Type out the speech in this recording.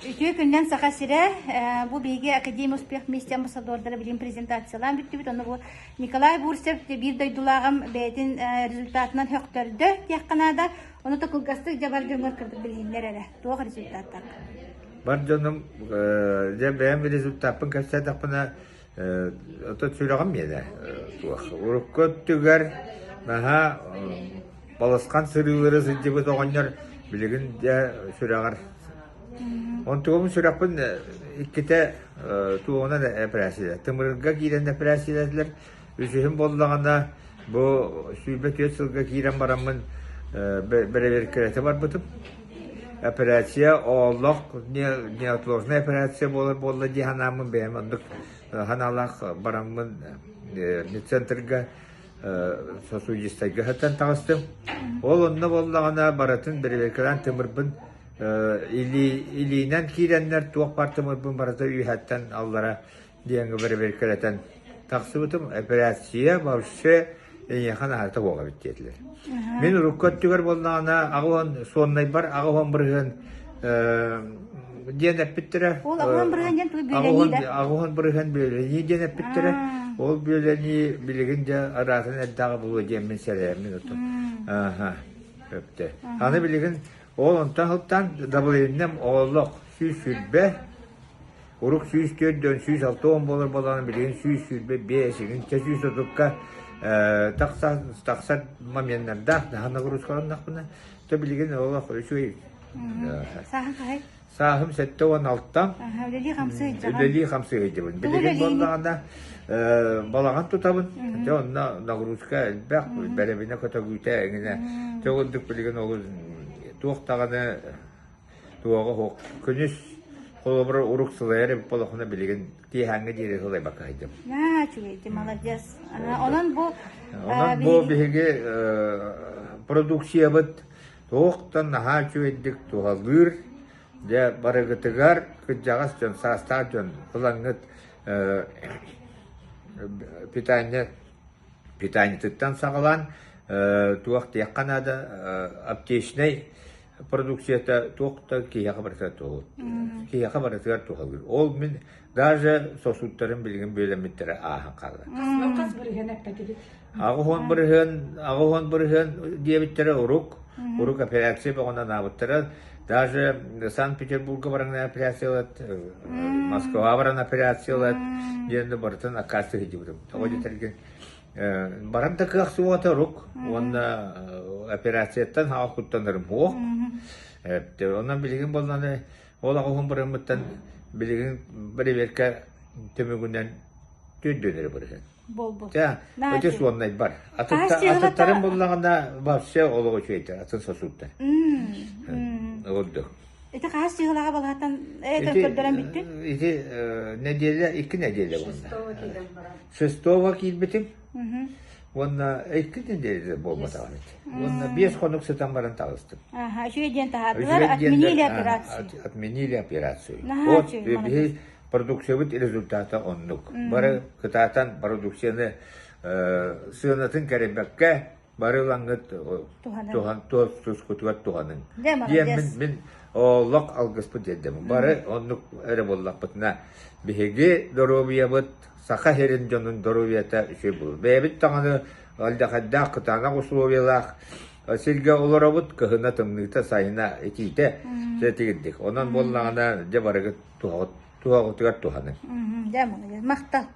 Ütüye günden sağa sire bu bilgi Akademi Uspeh Messi Ambasadorları bilim prezentasyyalan bitti. Onu bu Nikolay Bursev bir doydulağım beytin rezultatından höktürdü. Yakınada onu da kulgastık jabar göngör kırdık bilginler ele. Doğru rezultatlar. Бар жаным, бәйәм результатпын көстәдік бұна ұты сөйлеғім еді. Урыққа түгер, мәға баласқан сырылары сүйдебі тоғандар білігін де сөйлеғар. Он туғым сөйлеқпін иккеті туғына да әпірәсілер. Тымырға кейден әпірәсілерділер. Үшігім болдағанда бұл сүйбет өт сылға кейден барамын бір кіреті бар бұтып. Операция олық, неотложная операция болды диханамын бәйім. Ондық ханалақ барамын медцентрға сосуйыстайға хаттан тағыстым. Ол онына болдағына баратын бірбекілан тымырбын илейінен кейренлер туақ бар тымырбын барата үйхаттан аллара дейінгі бірбекілетін тақсы бұтым. Операция баушы яхан арта оға біттетілер. Мен руккөттігер болдағына ағуан соннай бар, ағуан бірген ден әппеттірі. Ол ағуан бірген ден туы бөлені да? Ағуан бірген бөлені ден әппеттірі. Ол бөлені білігін де аратын әддағы бұлы ден мен сәрәйімін ұтым. Өпті. Аны білігін ол онтан ғылттан дабылайыннам оғылық сүй-сүрбе, ұруқ сүй-сүрден сүй-салты оң болыр болғаны білігін сүй-сүрбе бейсігін тәсүй сотыққа тақсат моменттарда хана грузкаландақ бұна төбілеген олақ өшөй. Сағын қай? Сағым 7-16-тан өлелі қамсы өйдебін. Білеген болдағанда балаған тұтабын. Онына нагрузка әлбәқ бәребіне көті көйті әңіне төғындық білеген олы туақтағаны туағы хоқ күніс қолы бір ұрық сылайары болақына білеген кейхаңы дейірі сылай баққа айдым. Чугейді, молодец. Онан бұл бігі продукция бұд тоқтан наға чугейдік туғалыр де барығытығар күтжағас жөн састақ жөн бұлаңғыт питаниеттан сағалан туақ тияққанады аптешінай продукцията тоқта кейяқа барысығар тоғыл. Кейяқа барысығар тоғылыр. Ол мен даже сосуттарын білген бөлеметтері ағын қалды. Қас бірген әппәтеді? Ағуған бірген дебеттері ұруқ операция бағына набыттары. Даже Санкт-Петербургға баран операциялат, Москва баран операциялат, енді барытын ақасы хедебірім. Тоғыдетерген баран тақы ақсы оғаты ұруқ, оны операцияттан халық құттанырым оқ. Онан білген болғаны, ол ағуған біріміттен білеген бір-берке төмігінен төндөнері бірген. Бол-бол. Өте суоннай бар. Атыттарын болғанда бапсы олығы чөйті, атын сосуттар. Олдық. Эти қағас сығылаға балғаттан көрдірен бітті? Эти неделя, 2 неделя онда. 6-го кейл бітім. Онна 2 неделя болматаған еді. Онна 5 қонық сытан баран тағыстым. Үші еден тағадылар, отменили операцию. Отменили операцию. Вот продукция бұд результаты оннық. Бары қытатан продукцияны сығынатын кәребәкке бары лаңғыт туғыз күтігат туғанын. Мен олық алғыс бұд едім. Бары оннық әрі боллақ бұтына бігеге доробия бұд, сақа херін жонын доробията үші бұл. Бәйбіт тағаны алдақаддақ қытана құсылуылақ, сілге олара бұд кығына тымныйта сайына етейті сәтігіндік. Онан боллағына де барығы туғығытығат туғанын. Мақтал.